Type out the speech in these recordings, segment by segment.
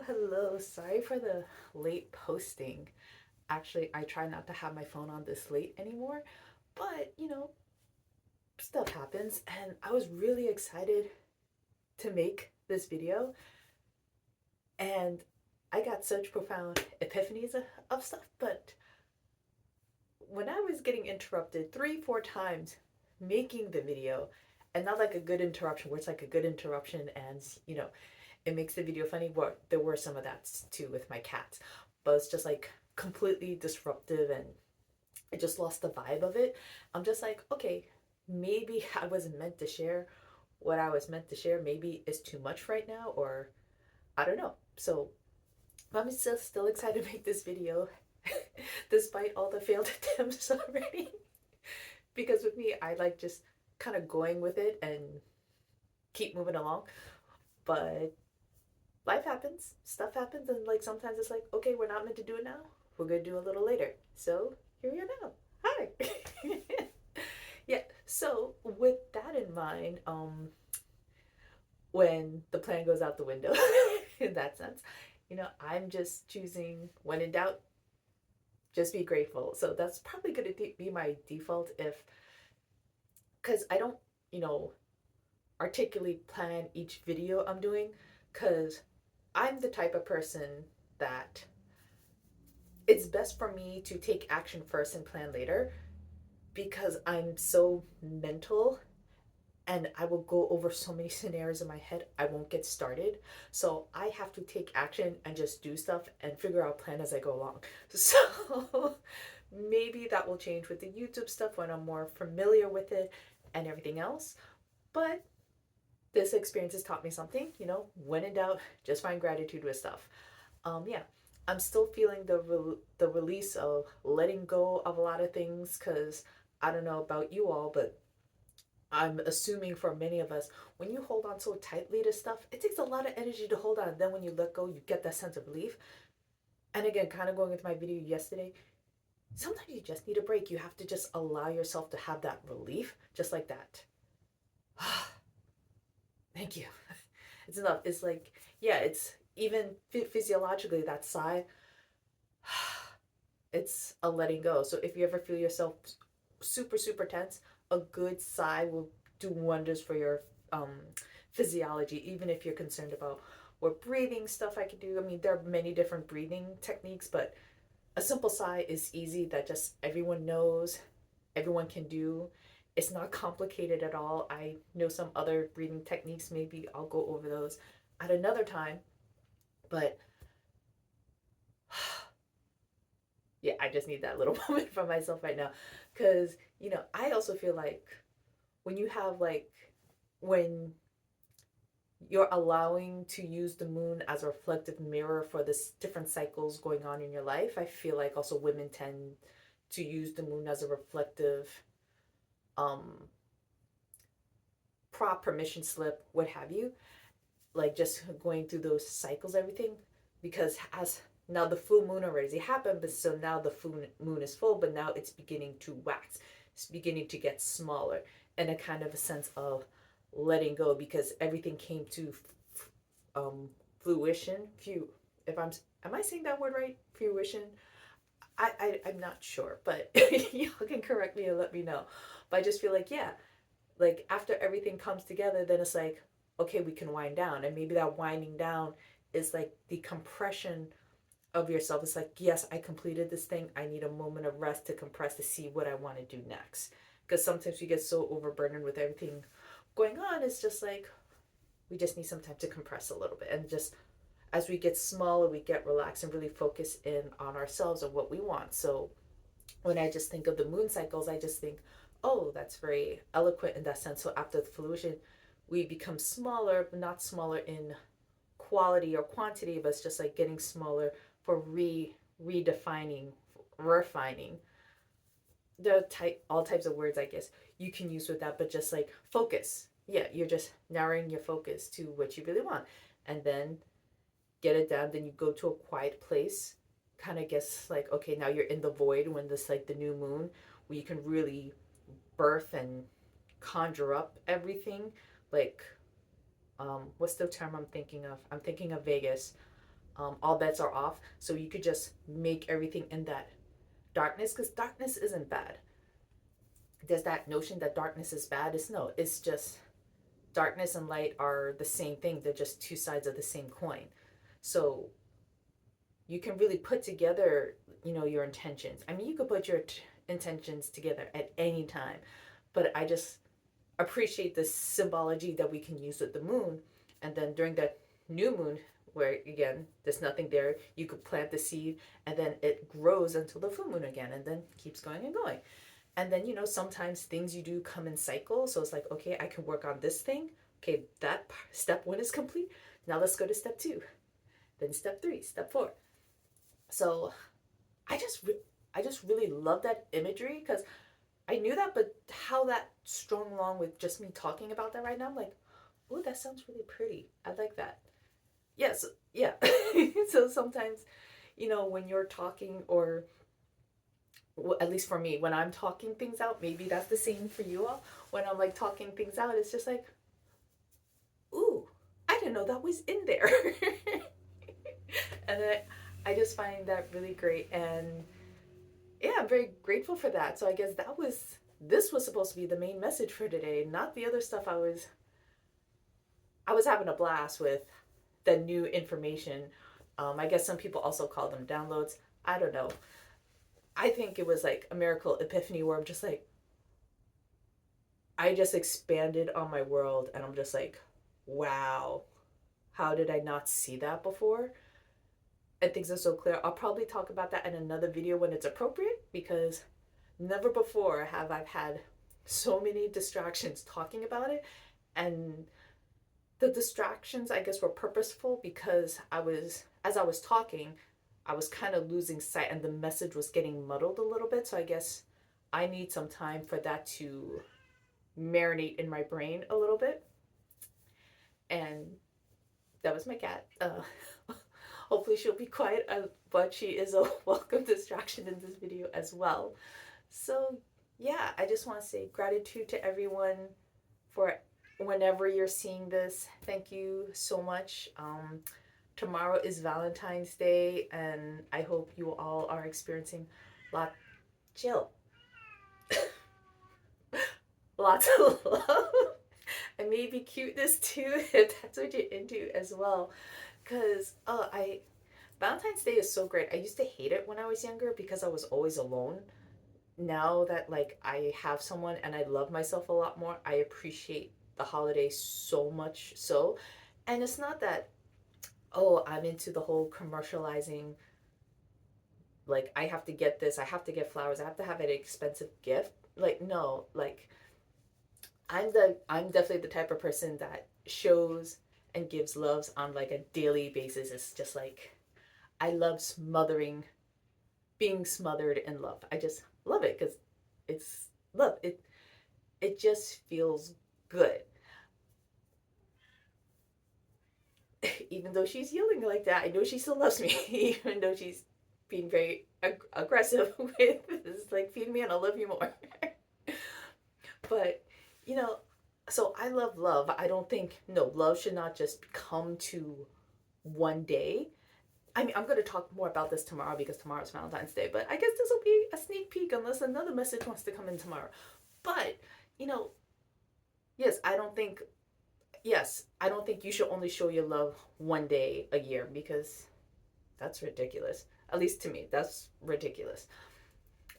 Hello. Sorry for the late posting. Actually, I try not to have my phone on this late anymore, but stuff happens, and I was really excited to make this video, and I got such profound epiphanies of stuff. But when I was getting interrupted 3, 4 times making the video, and not like a good interruption where it's like a good interruption and it makes the video funny. Well, there were some of that too with my cats, but it's just like completely disruptive, and I just lost the vibe of it. I'm just like, okay, maybe I wasn't meant to share what I was meant to share. Maybe it's too much right now, or I don't know. So I'm still excited to make this video, despite all the failed attempts already. Because with me, I like just kind of going with it and keep moving along. But life happens, stuff happens, and like sometimes it's like, okay, we're not meant to do it now. We're gonna do it a little later. So here we are now. Hi. Yeah. So with that in mind, when the plan goes out the window, in that sense, I'm just choosing when in doubt, just be grateful. So that's probably gonna be my default if, because I don't, you know, articulately plan each video I'm doing, because I'm the type of person that it's best for me to take action first and plan later, because I'm so mental and I will go over so many scenarios in my head, I won't get started. So I have to take action and just do stuff and figure out plan as I go along. So maybe that will change with the YouTube stuff when I'm more familiar with it and everything else. But this experience has taught me something, when in doubt, just find gratitude with stuff. Yeah, I'm still feeling the release of letting go of a lot of things, because I don't know about you all, but I'm assuming for many of us, when you hold on so tightly to stuff, it takes a lot of energy to hold on. Then when you let go, you get that sense of relief. And again, kind of going with my video yesterday, sometimes you just need a break. You have to just allow yourself to have that relief, just like that. Thank you. It's enough. It's like, yeah, it's even physiologically that sigh, it's a letting go. So if you ever feel yourself super, super tense, a good sigh will do wonders for your um, physiology, even if you're concerned about what breathing stuff I can do. I mean, there are many different breathing techniques, but a simple sigh is easy, that just everyone knows, everyone can do. It's not complicated at all. I know some other breathing techniques. Maybe I'll go over those at another time. But yeah, I just need that little moment for myself right now. Because, I also feel like when you have like, when you're allowing to use the moon as a reflective mirror for this different cycles going on in your life, I feel like also women tend to use the moon as a reflective um prop, permission slip, what have you, like just going through those cycles, everything. Because as now the full moon already happened, but so now the full moon is full, but now it's beginning to wax, it's beginning to get smaller, and a kind of a sense of letting go, because everything came to fruition. Few, if I'm, am I saying that word right? Fruition. I'm not sure, but y'all can correct me and let me know. But I just feel like, yeah, like after everything comes together, then it's like, okay, we can wind down. And maybe that winding down is like the compression of yourself. It's like, yes, I completed this thing, I need a moment of rest to compress to see what I want to do next. Because sometimes we get so overburdened with everything going on, it's just like we just need some time to compress a little bit, and just as we get smaller, we get relaxed and really focus in on ourselves and what we want. So when I just think of the moon cycles, I just think, oh, that's very eloquent in that sense. So after the fruition, we become smaller, but not smaller in quality or quantity, but it's just like getting smaller for redefining, refining. There are all types of words, I guess, you can use with that, but just like focus. Yeah, you're just narrowing your focus to what you really want, and then get it down. Then you go to a quiet place, kind of guess like, okay, now you're in the void when this like the new moon, where you can really birth and conjure up everything. Like, what's the term I'm thinking of? I'm thinking of Vegas. all bets are off. So you could just make everything in that darkness, because darkness isn't bad. There's that notion that darkness is bad. It's no, it's just darkness and light are the same thing. They're just two sides of the same coin. So you can really put together, your intentions. I mean, you could put your intentions together at any time, but I just appreciate the symbology that we can use with the moon. And then during that new moon, where again, there's nothing there, you could plant the seed and then it grows until the full moon again and then keeps going and going. And then, sometimes things you do come in cycles. So it's like, okay, I can work on this thing. Okay, that step one is complete. Now let's go to step two, then step three, step four. So I just really love that imagery because I knew that, but how that strung along with just me talking about that right now, I'm like, oh, that sounds really pretty. I like that. Yes, yeah. So sometimes, when you're talking, or well, at least for me, when I'm talking things out, maybe that's the same for you all. When I'm like talking things out, it's just like, ooh, I didn't know that was in there. And I just find that really great. And yeah, I'm very grateful for that. So I guess this was supposed to be the main message for today, not the other stuff. I was having a blast with the new information. I guess some people also call them downloads. I don't know. I think it was like a miracle epiphany where I'm just like, I just expanded on my world and I'm just like, wow, how did I not see that before? And things are so clear. I'll probably talk about that in another video when it's appropriate, because never before have I had so many distractions talking about it. And the distractions, I guess, were purposeful because as I was talking, I was kind of losing sight and the message was getting muddled a little bit. So I guess I need some time for that to marinate in my brain a little bit. And that was my cat. Hopefully she'll be quiet, but she is a welcome distraction in this video as well. So yeah, I just want to say gratitude to everyone for whenever you're seeing this. Thank you so much. Tomorrow is Valentine's Day, and I hope you all are experiencing lot chill, lots of love, and maybe cuteness too, if that's what you're into as well. Cause Valentine's Day is so great. I used to hate it when I was younger because I was always alone. Now that like I have someone and I love myself a lot more, I appreciate the holiday so much so. And it's not that, oh, I'm into the whole commercializing, like I have to get this, I have to get flowers, I have to have an expensive gift. Like no, like I'm definitely the type of person that shows and gives loves on like a daily basis. It's just like I love being smothered in love. I just love it because it's love. It just feels good. Even though she's yelling like that, I know she still loves me. Even though she's being very aggressive with it's like feed me and I'll love you more. But you know, so I love love. I don't think no love should not just come to one day. I mean, I'm going to talk more about this tomorrow because tomorrow's Valentine's Day, but I guess this will be a sneak peek unless another message wants to come in tomorrow. But, you know, yes, I don't think you should only show your love one day a year because that's ridiculous. At least to me, that's ridiculous.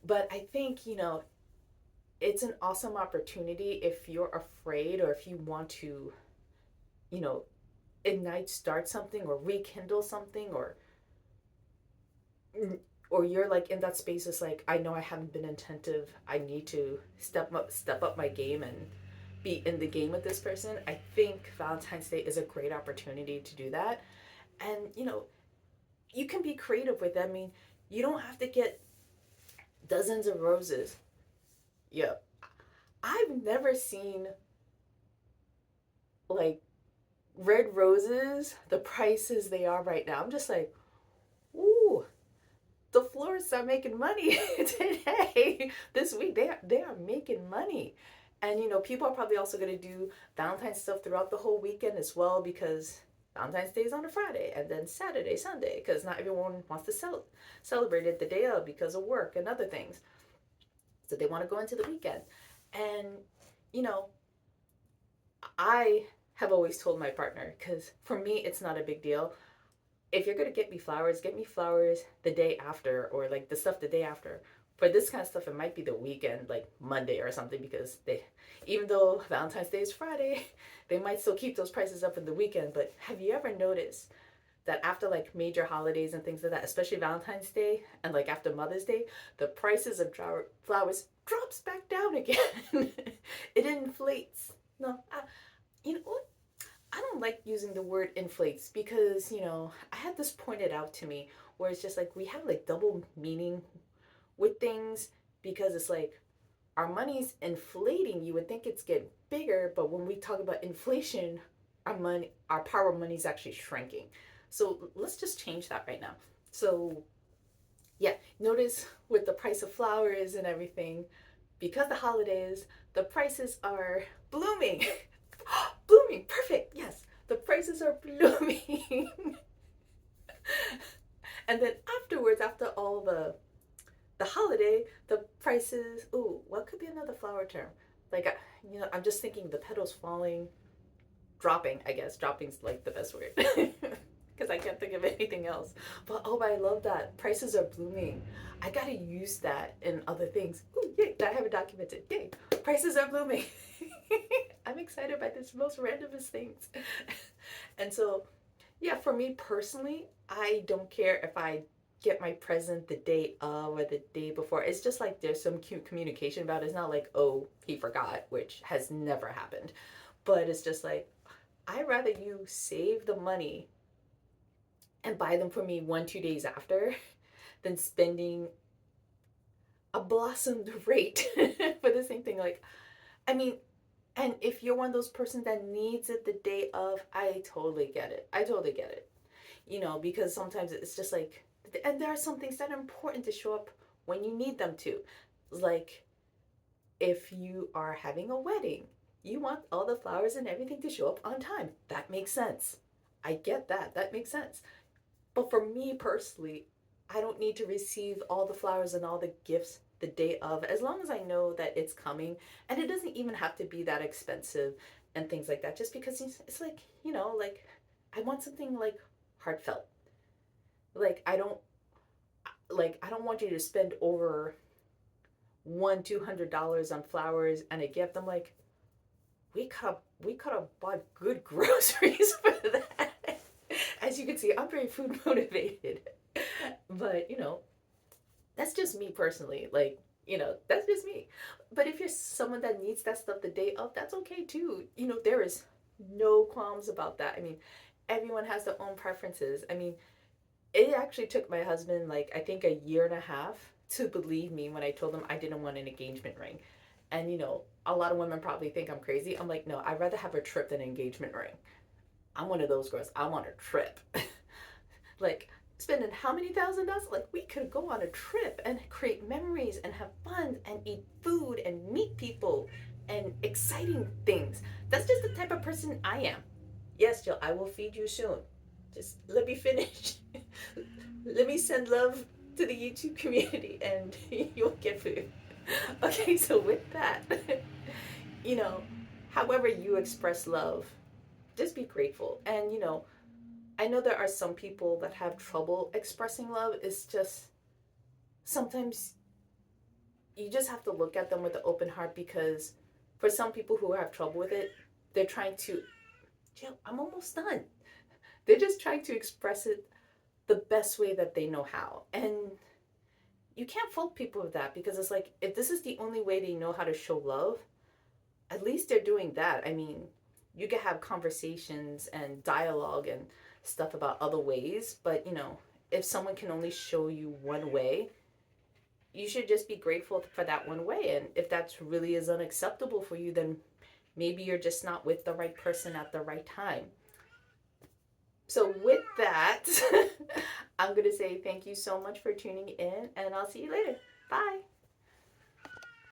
But I think, it's an awesome opportunity if you're afraid or if you want to, you know, start something or rekindle something or you're like in that space is like I know I haven't been attentive, I need to step up my game and be in the game with this person. I think Valentine's Day is a great opportunity to do that. And you can be creative with it. I mean, you don't have to get dozens of roses. Yeah, I've never seen like red roses the prices they are right now. I'm just like, ooh, the florists are making money today. This week they are making money. And people are probably also going to do Valentine's stuff throughout the whole weekend as well because Valentine's Day is on a Friday, and then Saturday, Sunday, because not everyone wants to celebrate it the day of because of work and other things. So they want to go into the weekend. And, you know, I have always told my partner, because for me, it's not a big deal. If you're going to get me flowers the day after, or like the stuff the day after. For this kind of stuff, it might be the weekend, like Monday or something, because even though Valentine's Day is Friday, they might still keep those prices up in the weekend. But have you ever noticed that after like major holidays and things like that, especially Valentine's Day and like after Mother's Day, the prices of flowers drops back down again. It inflates. No, you know what? I don't like using the word inflates because, I had this pointed out to me where it's just like we have like double meaning with things because it's like our money's inflating. You would think it's getting bigger, but when we talk about inflation, our power money is actually shrinking. So let's just change that right now. So yeah, notice with the price of flowers and everything, because the holidays, the prices are blooming. Blooming, perfect. Yes, the prices are blooming. And then afterwards, after all the holiday, the prices. Ooh, what could be another flower term? Like, I'm just thinking the petals falling, dropping. I guess dropping's like the best word because I can't think of anything else. But I love that prices are blooming. I gotta use that in other things. Ooh, yay! I have it documented. Yay! Prices are blooming. I'm excited by this most randomest things. And so, yeah, for me personally, I don't care if I get my present the day of or the day before. It's just like there's some cute communication about it. It's not like, oh, he forgot, which has never happened. But it's just like, I'd rather you save the money and buy them for me 1, 2 days after than spending a blossomed rate for the same thing. Like, I mean, and if you're one of those persons that needs it the day of, I totally get it. I totally get it. Because sometimes it's just like, and there are some things that are important to show up when you need them to. Like, if you are having a wedding, you want all the flowers and everything to show up on time. That makes sense. I get that. That makes sense. But for me personally, I don't need to receive all the flowers and all the gifts the day of, as long as I know that it's coming. And it doesn't even have to be that expensive and things like that, just because it's like, like I want something like heartfelt. Like I don't want you to spend over $100-200 on flowers and a gift. I'm like, we could have bought good groceries for that. As you can see, I'm very food motivated. But that's just me personally. Like, that's just me. But if you're someone that needs that stuff the day of, that's okay too. There is no qualms about that. I mean, everyone has their own preferences. I mean, it actually took my husband, like, I think a year and a half to believe me when I told him I didn't want an engagement ring. And, a lot of women probably think I'm crazy. I'm like, no, I'd rather have a trip than an engagement ring. I'm one of those girls. I want a trip. Like, spending how many $1,000? Like, we could go on a trip and create memories and have fun and eat food and meet people and exciting things. That's just the type of person I am. Yes, Jill, I will feed you soon. Just let me finish. Let me send love to the YouTube community and you'll get food. Okay, so with that, you know, however you express love, just be grateful. And, I know there are some people that have trouble expressing love. It's just sometimes you just have to look at them with an open heart because for some people who have trouble with it, they're trying to, I'm almost done. They're just trying to express it the best way that they know how. And you can't fault people with that because it's like, if this is the only way they know how to show love, at least they're doing that. I mean, you can have conversations and dialogue and stuff about other ways, but if someone can only show you one way, you should just be grateful for that one way. And if that's really is unacceptable for you, then maybe you're just not with the right person at the right time. So with that, I'm going to say thank you so much for tuning in, and I'll see you later. Bye.